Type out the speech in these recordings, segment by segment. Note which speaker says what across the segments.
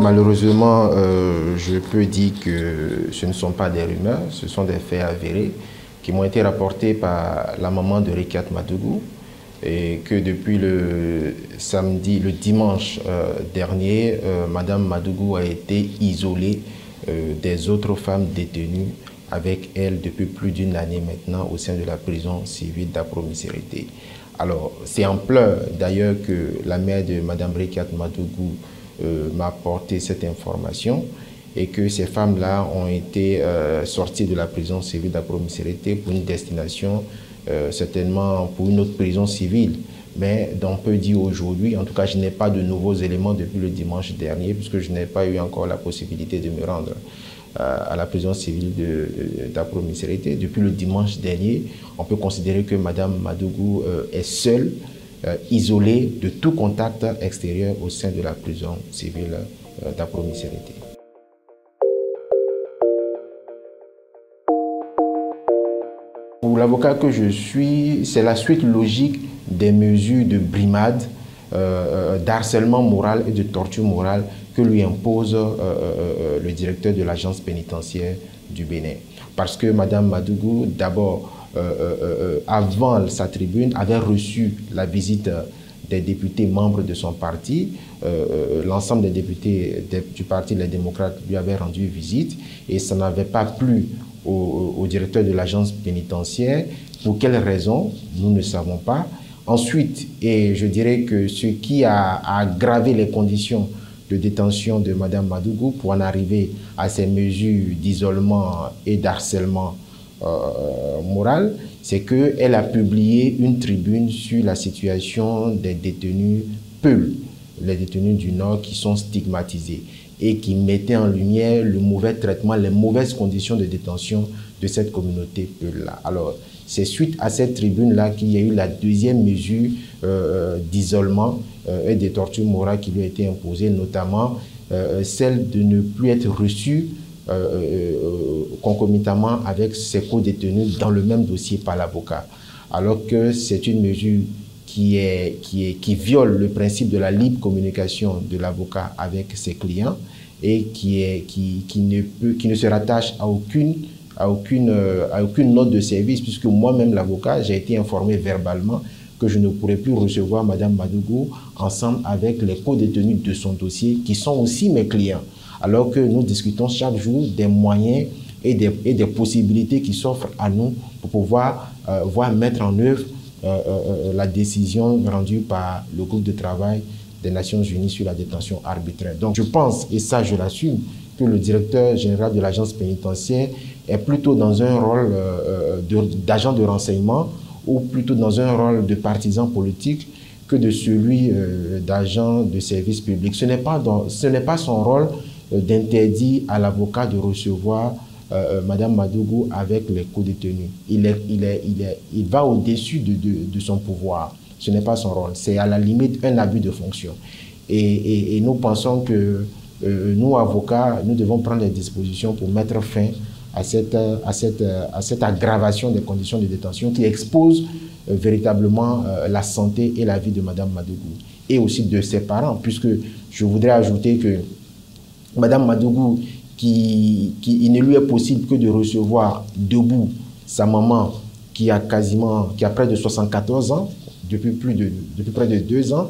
Speaker 1: Malheureusement, je peux dire que ce ne sont pas des rumeurs, ce sont des faits avérés qui m'ont été rapportés par la maman de Rekiat Madougou et que depuis le dimanche dernier, Madame Madougou a été isolée des autres femmes détenues avec elle depuis plus d'une année maintenant au sein de la prison civile d'Apro-Missirité. Alors, c'est en pleurs d'ailleurs que la mère de Madame Rekiat Madougou m'a apporté cette information et que ces femmes-là ont été sorties de la prison civile d'Apro-Missirité pour une destination, certainement pour une autre prison civile. Mais on peut dire aujourd'hui, en tout cas je n'ai pas de nouveaux éléments depuis le dimanche dernier puisque je n'ai pas eu encore la possibilité de me rendre à la prison civile d'Apro-Missirité. Depuis le dimanche dernier, on peut considérer que Madame Madougou est seule, isolée de tout contact extérieur au sein de la prison civile d'Apro-Missirité. Pour l'avocat que je suis, c'est la suite logique des mesures de brimade, d'harcèlement moral et de torture morale que lui impose le directeur de l'agence pénitentiaire du Bénin. Parce que Madame Madougou, d'abord, avant sa tribune, avait reçu la visite des députés membres de son parti. L'ensemble des députés du parti Les Démocrates lui avaient rendu visite et ça n'avait pas plu au directeur de l'agence pénitentiaire. Pour quelles raisons, nous ne savons pas. Ensuite, et je dirais que ce qui a aggravé les conditions de détention de Madame Madougou pour en arriver à ces mesures d'isolement et d'harcèlement moral, c'est qu'elle a publié une tribune sur la situation des détenus Peul, les détenus du Nord qui sont stigmatisés et qui mettait en lumière le mauvais traitement, les mauvaises conditions de détention de cette communauté Peul-là. Alors, c'est suite à cette tribune-là qu'il y a eu la deuxième mesure d'isolement et de torture morale qui lui a été imposée, notamment celle de ne plus être reçu concomitamment avec ses co-détenus dans le même dossier par l'avocat. Alors que c'est une mesure qui viole le principe de la libre communication de l'avocat avec ses clients et qui ne se rattache à aucune note de service, puisque moi-même, l'avocat, j'ai été informé verbalement que je ne pourrais plus recevoir Madame Madougou ensemble avec les co-détenus de son dossier, qui sont aussi mes clients, alors que nous discutons chaque jour des moyens et des possibilités qui s'offrent à nous pour pouvoir mettre en œuvre la décision rendue par le groupe de travail des Nations Unies sur la détention arbitraire. Donc je pense, et ça je l'assume, que le directeur général de l'agence pénitentiaire est plutôt dans un rôle d'agent de renseignement ou plutôt dans un rôle de partisan politique que de celui d'agent de service public. Ce n'est pas son rôle d'interdire à l'avocat de recevoir Madame Madougou avec les co-détenus. Il va au-dessus de son pouvoir. Ce n'est pas son rôle. C'est à la limite un abus de fonction. Et nous pensons que nous, avocats, nous devons prendre des dispositions pour mettre fin à cette aggravation des conditions de détention qui expose véritablement la santé et la vie de Madame Madougou et aussi de ses parents, puisque je voudrais ajouter que Madame Madougou, il ne lui est possible que de recevoir debout sa maman qui a près de 74 ans, depuis près de 2 ans.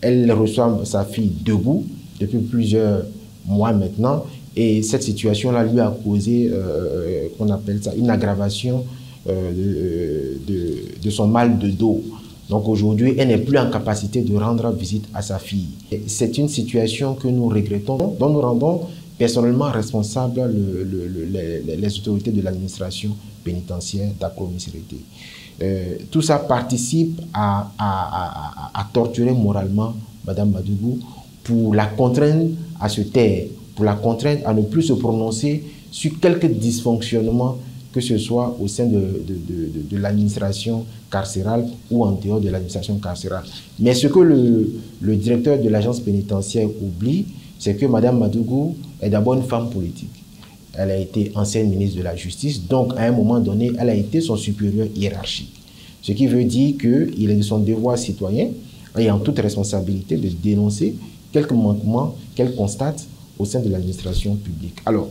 Speaker 1: Elle reçoit sa fille debout depuis plusieurs mois maintenant. Et cette situation-là lui a causé, qu'on appelle ça, une aggravation de son mal de dos. Donc aujourd'hui, elle n'est plus en capacité de rendre visite à sa fille. C'est une situation que nous regrettons, dont nous rendons personnellement responsables les autorités de l'administration pénitentiaire d'Apro-Missirité. Tout ça participe à torturer moralement Madame Madougou pour la contraindre à se taire, pour la contraindre à ne plus se prononcer sur quelques dysfonctionnements que ce soit au sein de l'administration carcérale ou en dehors de l'administration carcérale. Mais ce que le directeur de l'agence pénitentiaire oublie, c'est que Madame Madougou est d'abord une femme politique. Elle a été ancienne ministre de la Justice, donc à un moment donné, elle a été son supérieur hiérarchique. Ce qui veut dire qu'il est de son devoir citoyen et en toute responsabilité de dénoncer quelques manquements qu'elle constate au sein de l'administration publique. Alors,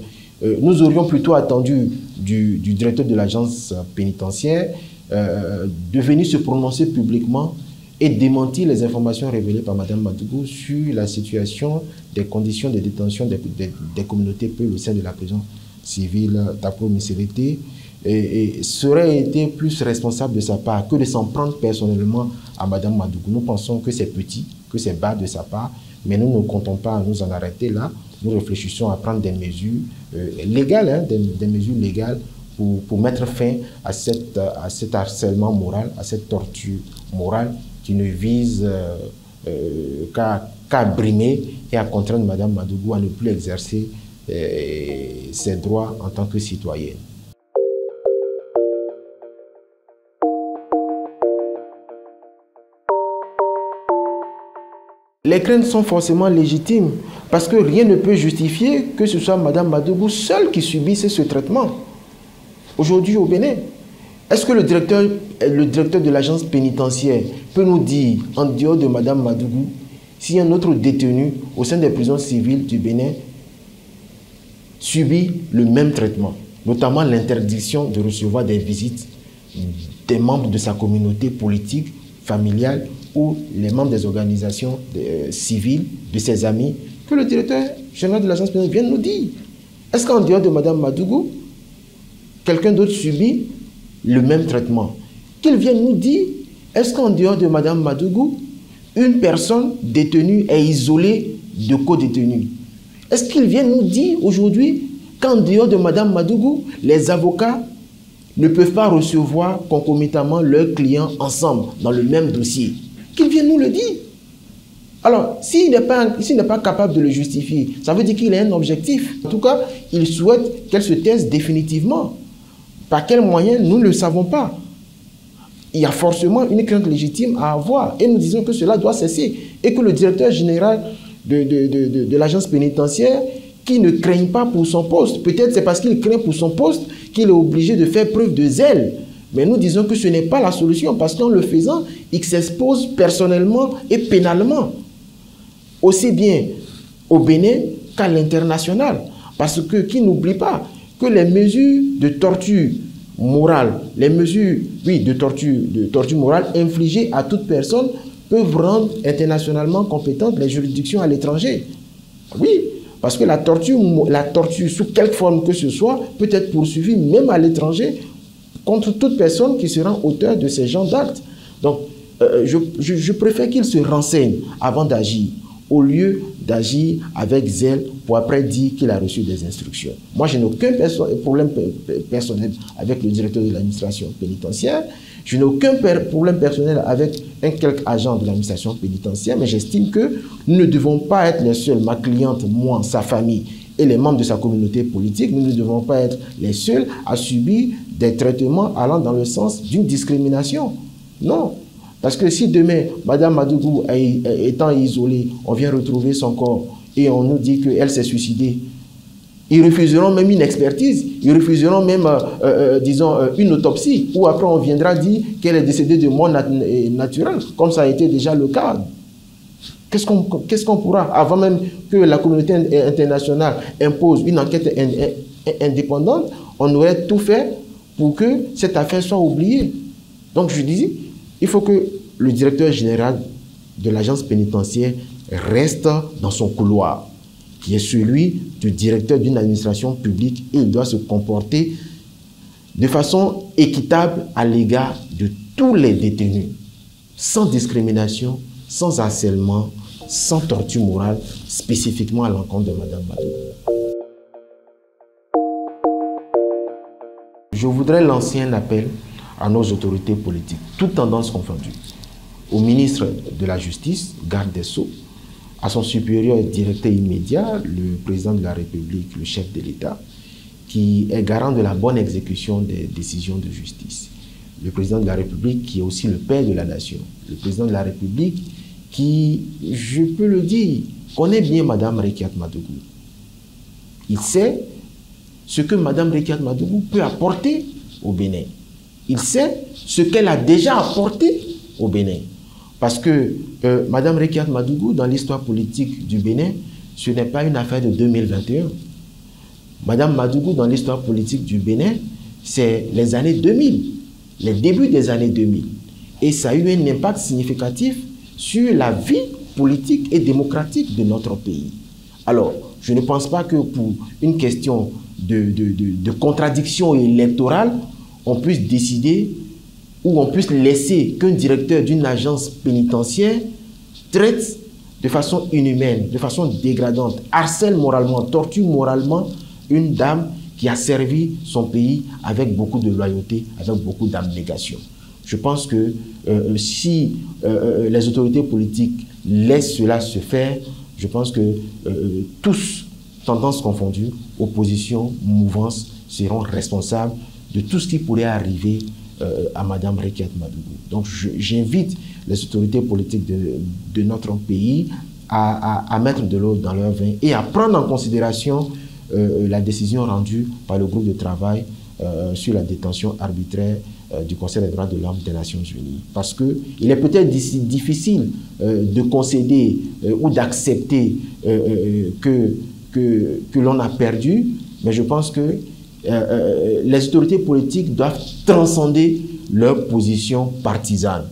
Speaker 1: nous aurions plutôt attendu du directeur de l'agence pénitentiaire de venir se prononcer publiquement et démentir les informations révélées par Mme Madougou sur la situation des conditions de détention des communautés peulh au sein de la prison civile Tako-Missérété, et serait été plus responsable de sa part que de s'en prendre personnellement à Mme Madougou. Nous pensons que c'est petit, que c'est bas de sa part, mais nous ne comptons pas nous en arrêter là. Nous réfléchissons à prendre des mesures légales, des mesures légales pour mettre fin à cet harcèlement moral, à cette torture morale qui ne vise qu'à brimer et à contraindre Mme Madougou à ne plus exercer ses droits en tant que citoyenne. Les craintes sont forcément légitimes parce que rien ne peut justifier que ce soit Mme Madougou seule qui subisse ce traitement. Aujourd'hui au Bénin, est-ce que le directeur de l'agence pénitentiaire peut nous dire, en dehors de Mme Madougou, si un autre détenu au sein des prisons civiles du Bénin subit le même traitement, notamment l'interdiction de recevoir des visites des membres de sa communauté politique, familiale, ou les membres des organisations civiles, de ses amis, que le directeur général de l'agence pénitentiaire vient nous dire. Est-ce qu'en dehors de Mme Madougou, quelqu'un d'autre subit le même traitement? Qu'il vienne nous dire, est-ce qu'en dehors de Mme Madougou, une personne détenue est isolée de co-détenus? Est-ce qu'il vient nous dire aujourd'hui qu'en dehors de Mme Madougou, les avocats ne peuvent pas recevoir concomitamment leurs clients ensemble dans le même dossier? Qu'il vienne nous le dire. Alors, s'il n'est pas capable de le justifier, ça veut dire qu'il a un objectif. En tout cas, il souhaite qu'elle se taise définitivement. Par quels moyens, nous ne le savons pas. Il y a forcément une crainte légitime à avoir. Et nous disons que cela doit cesser. Et que le directeur général de l'agence pénitentiaire, qui ne craigne pas pour son poste, peut-être c'est parce qu'il craint pour son poste qu'il est obligé de faire preuve de zèle. Mais nous disons que ce n'est pas la solution, parce qu'en le faisant, il s'expose personnellement et pénalement, aussi bien au Bénin qu'à l'international. Parce que, qui n'oublie pas que les mesures de torture morale, les mesures de torture morale infligées à toute personne peuvent rendre internationalement compétentes les juridictions à l'étranger. Oui, parce que la torture sous quelque forme que ce soit peut être poursuivie même à l'étranger contre toute personne qui sera auteur de ces genres d'actes. Donc, je préfère qu'il se renseigne avant d'agir, au lieu d'agir avec zèle pour après dire qu'il a reçu des instructions. Moi, je n'ai aucun problème personnel avec le directeur de l'administration pénitentiaire. Je n'ai aucun problème personnel avec un quelque agent de l'administration pénitentiaire, mais j'estime que nous ne devons pas être les seuls, ma cliente, moi, sa famille et les membres de sa communauté politique, nous ne devons pas être les seuls à subir des traitements allant dans le sens d'une discrimination. Non. Parce que si demain, Mme Madougou étant isolée, on vient retrouver son corps et on nous dit qu'elle s'est suicidée, ils refuseront même une expertise, ils refuseront même, disons, une autopsie, où après on viendra dire qu'elle est décédée de mort naturelle, comme ça a été déjà le cas. Qu'est-ce qu'on pourra, avant même que la communauté internationale impose une enquête indépendante, on aurait tout fait pour que cette affaire soit oubliée. Donc je dis, il faut que le directeur général de l'agence pénitentiaire reste dans son couloir, qui est celui du directeur d'une administration publique, et il doit se comporter de façon équitable à l'égard de tous les détenus, sans discrimination, sans harcèlement, sans torture morale, spécifiquement à l'encontre de Mme Madougou. Je voudrais lancer un appel à nos autorités politiques, toutes tendances confondues, au ministre de la Justice, garde des Sceaux, à son supérieur directeur immédiat, le président de la République, le chef de l'État, qui est garant de la bonne exécution des décisions de justice. Le président de la République, qui est aussi le père de la nation. Le président de la République, qui, je peux le dire, connaît bien Mme Rekiat Madougou. Il sait ce que Mme Rekiat Madougou peut apporter au Bénin. Il sait ce qu'elle a déjà apporté au Bénin. Parce que Mme Rekiat Madougou, dans l'histoire politique du Bénin, ce n'est pas une affaire de 2021. Madame Madougou, dans l'histoire politique du Bénin, c'est les années 2000, les débuts des années 2000. Et ça a eu un impact significatif sur la vie politique et démocratique de notre pays. Alors, je ne pense pas que pour une question de contradiction électorale, on puisse décider ou on puisse laisser qu'un directeur d'une agence pénitentiaire traite de façon inhumaine, de façon dégradante, harcèle moralement, torture moralement une dame qui a servi son pays avec beaucoup de loyauté, avec beaucoup d'abnégation. Je pense que si les autorités politiques laissent cela se faire, je pense que tous, tendances confondues, opposition, mouvance, seront responsables de tout ce qui pourrait arriver à Mme Rekiat Madougou. Donc j'invite les autorités politiques de notre pays à mettre de l'eau dans leur vin et à prendre en considération la décision rendue par le groupe de travail sur la détention arbitraire du Conseil des droits de l'homme des Nations Unies. Parce qu'il est peut-être difficile de concéder ou d'accepter que l'on a perdu, mais je pense que les autorités politiques doivent transcender leur position partisane.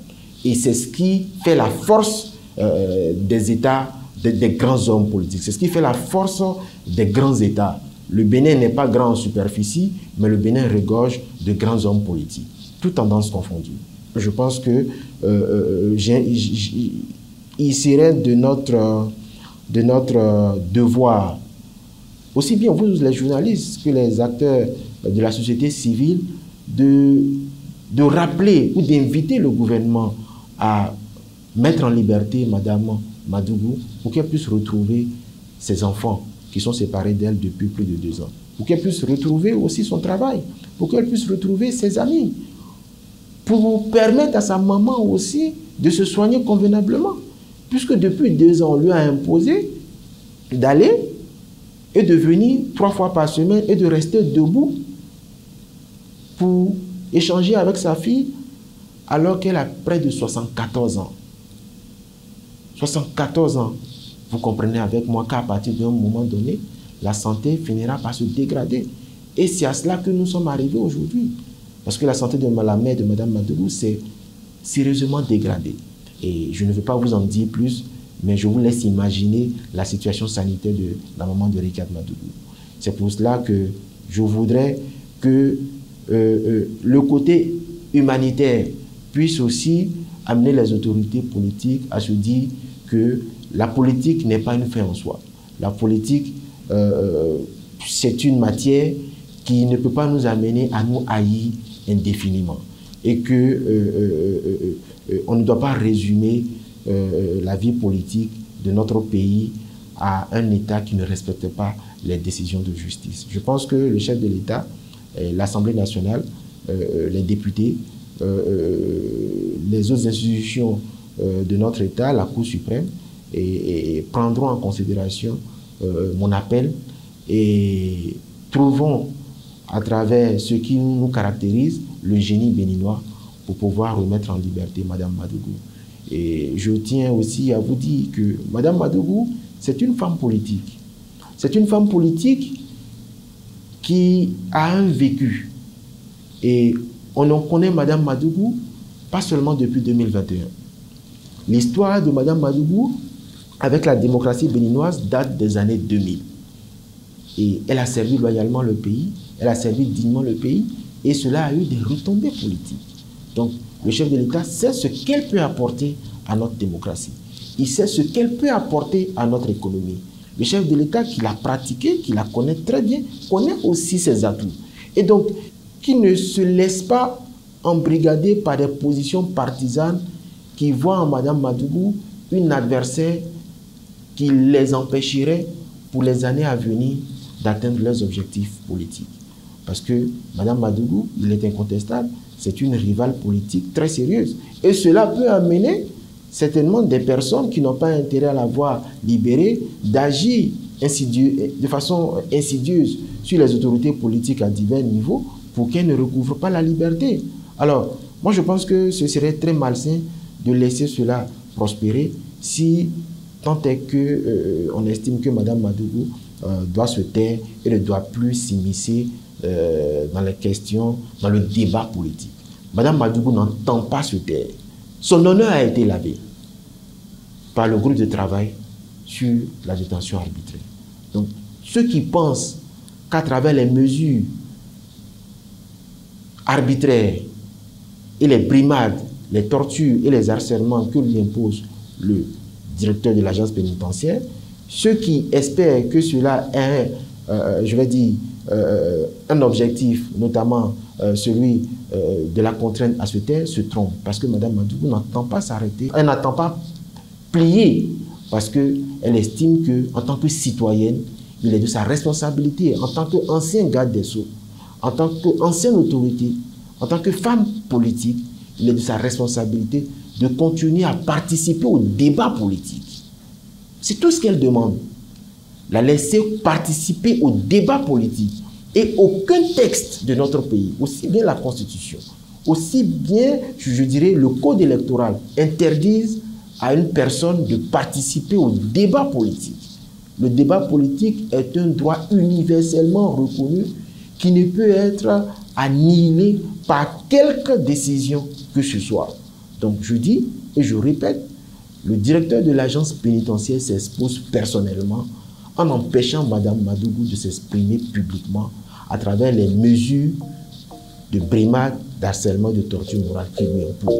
Speaker 1: Et c'est ce qui fait la force des États, des grands hommes politiques. C'est ce qui fait la force des grands États. Le Bénin n'est pas grand en superficie, mais le Bénin regorge de grands hommes politiques, toutes tendances confondues. Je pense que il serait de notre devoir, aussi bien vous les journalistes que les acteurs de la société civile, de rappeler ou d'inviter le gouvernement à mettre en liberté Mme Madougou pour qu'elle puisse retrouver ses enfants qui sont séparés d'elle depuis plus de 2 ans, pour qu'elle puisse retrouver aussi son travail, pour qu'elle puisse retrouver ses amis, pour permettre à sa maman aussi de se soigner convenablement, puisque depuis 2 ans, on lui a imposé d'aller et de venir 3 fois par semaine et de rester debout pour échanger avec sa fille alors qu'elle a près de 74 ans. 74 ans, vous comprenez avec moi qu'à partir d'un moment donné, la santé finira par se dégrader. Et c'est à cela que nous sommes arrivés aujourd'hui. Parce que la santé de la mère de Mme Madougou s'est sérieusement dégradée. Et je ne veux pas vous en dire plus, mais je vous laisse imaginer la situation sanitaire de la maman de Rekiat Madougou. C'est pour cela que je voudrais que le côté humanitaire puisse aussi amener les autorités politiques à se dire que la politique n'est pas une fin en soi. La politique, c'est une matière qui ne peut pas nous amener à nous haïr indéfiniment. Et que on ne doit pas résumer la vie politique de notre pays à un État qui ne respecte pas les décisions de justice. Je pense que le chef de l'État, l'Assemblée nationale, les députés, les autres institutions de notre État, la Cour suprême, et prendront en considération mon appel et trouveront à travers ce qui nous caractérise le génie béninois pour pouvoir remettre en liberté Mme Madougou. Et je tiens aussi à vous dire que Mme Madougou, c'est une femme politique. C'est une femme politique qui a un vécu. Et on en connaît Mme Madougou pas seulement depuis 2021. L'histoire de Mme Madougou avec la démocratie béninoise date des années 2000. Et elle a servi loyalement le pays, elle a servi dignement le pays, et cela a eu des retombées politiques. Donc, le chef de l'État sait ce qu'elle peut apporter à notre démocratie. Il sait ce qu'elle peut apporter à notre économie. Le chef de l'État qui l'a pratiqué, qui la connaît très bien, connaît aussi ses atouts. Et donc, qui ne se laisse pas embrigader par des positions partisanes qui voient en Mme Madougou une adversaire qui les empêcherait pour les années à venir d'atteindre leurs objectifs politiques. Parce que Mme Madougou, il est incontestable, c'est une rivale politique très sérieuse. Et cela peut amener certainement des personnes qui n'ont pas intérêt à la voir libérée d'agir de façon insidieuse sur les autorités politiques à divers niveaux pour qu'elles ne recouvrent pas la liberté. Alors, moi je pense que ce serait très malsain de laisser cela prospérer si tant est que on estime que Mme Madougou doit se taire et ne doit plus s'immiscer dans les questions, dans le débat politique. Mme Madougou n'entend pas se taire. Son honneur a été lavé par le groupe de travail sur la détention arbitraire. Donc, ceux qui pensent qu'à travers les mesures arbitraires et les brimades, les tortures et les harcèlements que lui impose le directeur de l'agence pénitentiaire, ceux qui espèrent que cela est, je vais dire, un objectif, notamment celui de la contrainte à se taire, se trompent. Parce que Mme Madougou n'entend pas s'arrêter, elle n'attend pas plier, parce qu'elle estime qu'en tant que citoyenne, il est de sa responsabilité, en tant qu'ancien garde des Sceaux, en tant qu'ancienne autorité, en tant que femme politique, il est de sa responsabilité de continuer à participer au débat politique. C'est tout ce qu'elle demande. La laisser participer au débat politique. Et aucun texte de notre pays, aussi bien la Constitution, aussi bien, je dirais, le Code électoral, interdisent à une personne de participer au débat politique. Le débat politique est un droit universellement reconnu qui ne peut être annihilé par quelque décision que ce soit. Donc je dis et je répète, le directeur de l'agence pénitentiaire s'expose personnellement en empêchant Mme Madougou de s'exprimer publiquement à travers les mesures de brimade, d'harcèlement et de torture morale qu'il lui impose.